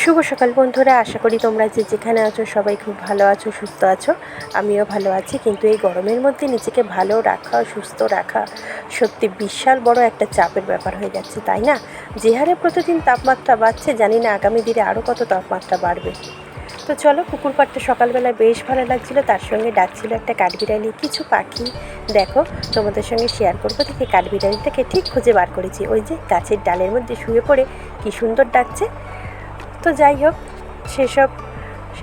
শুভ সকাল বন্ধুরা, আশা করি তোমরা যে যেখানে আছো সবাই খুব ভালো আছো, সুস্থ আছো। আমিও ভালো আছি, কিন্তু এই গরমের মধ্যে নিজেকে ভালো রাখা, সুস্থ রাখা সত্যি বিশাল বড় একটা চাপের ব্যাপার হয়ে যাচ্ছে, তাই না? যে হারে প্রতিদিন তাপমাত্রা বাড়ছে, জানি না আগামী দিনে আরও কত তাপমাত্রা বাড়বে। তো চলো, পুকুর পাড়টা সকালবেলায় বেশ ভালো লাগছিলো, তার সঙ্গে ডাকছিল একটা কাঠবিড়ালি, কিছু পাখি। দেখো, তোমাদের সঙ্গে শেয়ার করবো দেখে কাঠবিড়ালিটাকে ঠিক খুঁজে বার করেছি। ওই যে গাছের ডালের মধ্যে শুয়ে পড়ে কি সুন্দর ডাকছে। তো যাই হোক, সেসব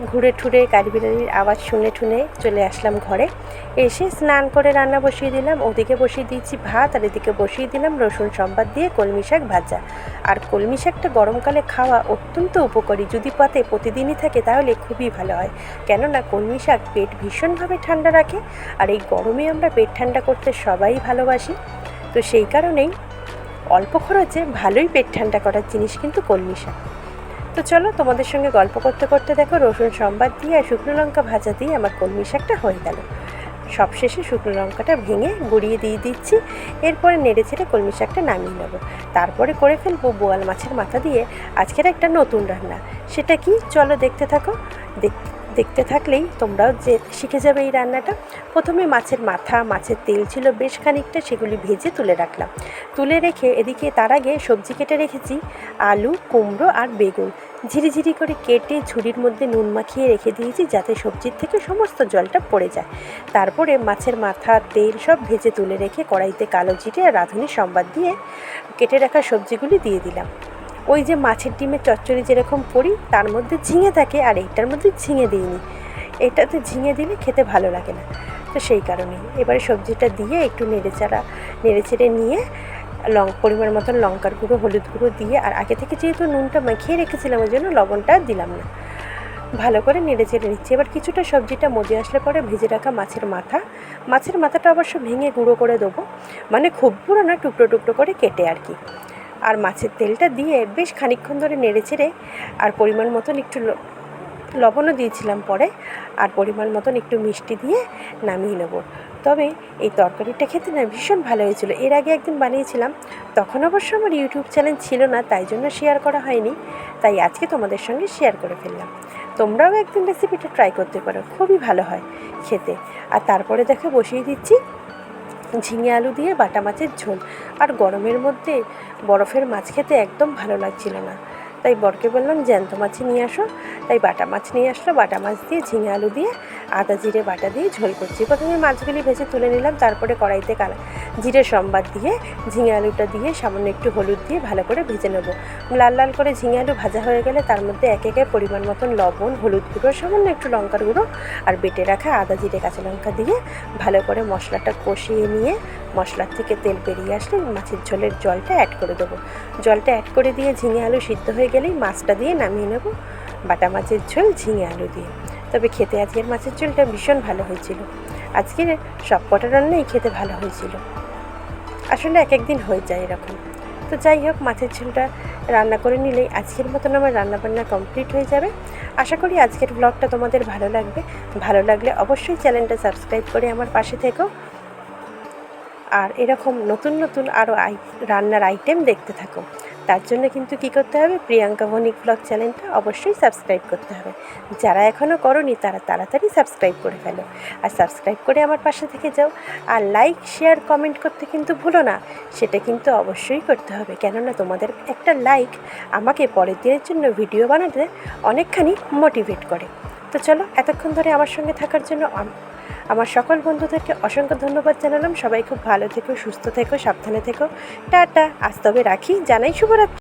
ঘুরে ঠুরে কাঠবিড়ালির আওয়াজ শুনে ঠুনে চলে আসলাম ঘরে। এসে স্নান করে রান্না বসিয়ে দিলাম। ওদিকে বসিয়ে দিয়েছি ভাত, আর এদিকে বসিয়ে দিলাম রসুন সম্বাদ দিয়ে কলমি শাক ভাজা। আর কলমি শাকটা গরমকালে খাওয়া অত্যন্ত উপকারী, যদি পাতে প্রতিদিনই থাকে তাহলে খুবই ভালো হয়। কেননা কলমি শাক পেট ভীষণভাবে ঠান্ডা রাখে, আর এই গরমে আমরা পেট ঠান্ডা করতে সবাই ভালোবাসি। তো সেই কারণেই অল্প খরচে ভালোই পেট ঠান্ডা করার জিনিস কিন্তু কলমি শাক। তো চলো, তোমাদের সঙ্গে গল্প করতে করতে দেখো রসুন সম্বাদ দিয়ে আর শুকনো লঙ্কা ভাজা দিয়ে আমার কলমি শাকটা হয়ে গেল। সবশেষে শুকনো লঙ্কাটা ভেঙে গুঁড়িয়ে দিয়ে দিচ্ছি। এরপরে নেড়ে ছেড়ে কলমি শাকটা নামিয়ে নেবো। তারপরে করে ফেলবো বোয়াল মাছের মাথা দিয়ে আজকের একটা নতুন রান্না। সেটা কি, চলো দেখতে থাকো। দেখতে থাকলেই তোমরাও যে শিখে যাবে এই রান্নাটা। প্রথমে মাছের মাথা, মাছের তেল ছিল বেশ খানিকটা, সেগুলি ভেজে তুলে রাখলাম। তুলে রেখে এদিকে তার আগে সবজি কেটে রেখেছি, আলু, কুমড়ো আর বেগুন ঝিরিঝিরি করে কেটে ঝুড়ির মধ্যে নুন মাখিয়ে রেখে দিয়েছি, যাতে সবজির থেকে সমস্ত জলটা পড়ে যায়। তারপরে মাছের মাথা, তেল সব ভেজে তুলে রেখে কড়াইতে কালো জিরে আর রাঁধুনি সম্বাদ দিয়ে কেটে রাখা সবজিগুলি দিয়ে দিলাম। ওই যে মাছের ডিমের চচ্চড়ি যেরকম করি তার মধ্যে ঝিঙে থাকে, আর এইটার মধ্যে ঝিঙে দিইনি। এটাতে ঝিঙে দিলে খেতে ভালো লাগে না, তো সেই কারণেই এবারে সবজিটা দিয়ে একটু নেড়ে চেড়ে নিয়ে পরিমাণ মতন লঙ্কার গুঁড়ো, হলুদ গুঁড়ো দিয়ে, আর আগে থেকে যেহেতু নুনটা মাখিয়ে রেখেছিলাম ওই জন্য লবণটা দিলাম না, ভালো করে নেড়ে চেড়ে নিচ্ছি। এবার কিছুটা সবজিটা মজে আসলে পরে ভেজে রাখা মাছের মাথাটা অবশ্য ভেঙে গুঁড়ো করে দেবো, মানে খুব গুঁড়ো না, টুকরো টুকরো করে কেটে আর কি। আর মাছের তেলটা দিয়ে বেশ খানিকক্ষণ ধরে নেড়ে চেড়ে, আর পরিমাণ মতন একটু লবণও দিয়েছিলাম পরে, আর পরিমাণ মতন একটু মিষ্টি দিয়ে নামিয়ে নেব। তবে এই তরকারিটা খেতে না ভীষণ ভালো হয়েছিল। এর আগে একদিন বানিয়েছিলাম, তখন অবশ্য আমার ইউটিউব চ্যানেল ছিল না, তাই জন্য শেয়ার করা হয়নি, তাই আজকে তোমাদের সঙ্গে শেয়ার করে ফেললাম। তোমরাও একদিন রেসিপিটা ট্রাই করতে পারো, খুবই ভালো হয় খেতে। আর তারপরে দেখো বসিয়ে দিচ্ছি ঝিঙে আলু দিয়ে বাটা মাছের ঝোল। আর গরমের মধ্যে বরফের মাছ খেতে একদম ভালো লাগছিল না, তাই বরকে বললাম জ্যান্ত মাছই নিয়ে আসো, তাই বাটা মাছ নিয়ে আসলো। বাটা মাছ দিয়ে ঝিঙে আলু দিয়ে আদা জিরে বাটা দিয়ে ঝোল করছি। প্রথমে মাছগুলি ভেজে তুলে নিলাম, তারপরে কড়াইতে জিরে সম্বাদ দিয়ে ঝিঙে আলুটা দিয়ে সামান্য একটু হলুদ দিয়ে ভালো করে ভেজে নেব। লাল লাল করে ঝিঙে আলু ভাজা হয়ে গেলে তার মধ্যে একে একে পরিমাণ মতন লবণ, হলুদ গুঁড়ো, সামান্য একটু লঙ্কার গুঁড়ো আর বেটে রাখা আদা জিরে কাঁচা লঙ্কা দিয়ে ভালো করে মশলাটা কষিয়ে নিয়ে, মশলার থেকে তেল বেরিয়ে আসলে মাছের ঝোলের জলটা অ্যাড করে দেবো। জলটা অ্যাড করে দিয়ে ঝিঙে আলু সিদ্ধ হয়ে গেলেই মাছটা দিয়ে নামিয়ে নেব, বাটা মাছের ঝোল ঝিঙে আলু দিয়ে। তবে খেতে আজকের মাছের ঝোলটা ভীষণ ভালো হয়েছিল। আজকের সব কটা রান্নাই খেতে ভালো হয়েছিল, আসলে এক একদিন হয়ে যায় এরকম। তো যাই হোক, মাছের ঝোলটা রান্না করে নিলেই আজকের মতন আমার রান্নাবান্না কমপ্লিট হয়ে যাবে। আশা করি আজকের ব্লগটা তোমাদের ভালো লাগবে। ভালো লাগলে অবশ্যই চ্যানেলটা সাবস্ক্রাইব করে আমার পাশে থেকো, আর এরকম নতুন নতুন আরও রান্নার আইটেম দেখতে থাকো। তার জন্য কিন্তু কী করতে হবে, প্রিয়াঙ্কা ভৌমিক ব্লগ চ্যানেলটা অবশ্যই সাবস্ক্রাইব করতে হবে। যারা এখনও করোনি তারা তাড়াতাড়ি সাবস্ক্রাইব করে ফেলো, আর সাবস্ক্রাইব করে আমার পাশে থেকে যাও। আর লাইক, শেয়ার, কমেন্ট করতে কিন্তু ভুলো না, সেটা কিন্তু অবশ্যই করতে হবে, কেননা তোমাদের একটা লাইক আমাকে পরের দিনের জন্য ভিডিও বানাতে অনেকখানি মোটিভেট করে। তো চলো, এতক্ষণ ধরে আমার সঙ্গে থাকার জন্য আমার সকল বন্ধুদেরকে অসংখ্য ধন্যবাদ জানালাম। সবাই খুব ভালো থেকো, সুস্থ থেকো, সাবধানে থেকো। টাটা, আজ তবে রাখি, জানাই শুভরাত্রি।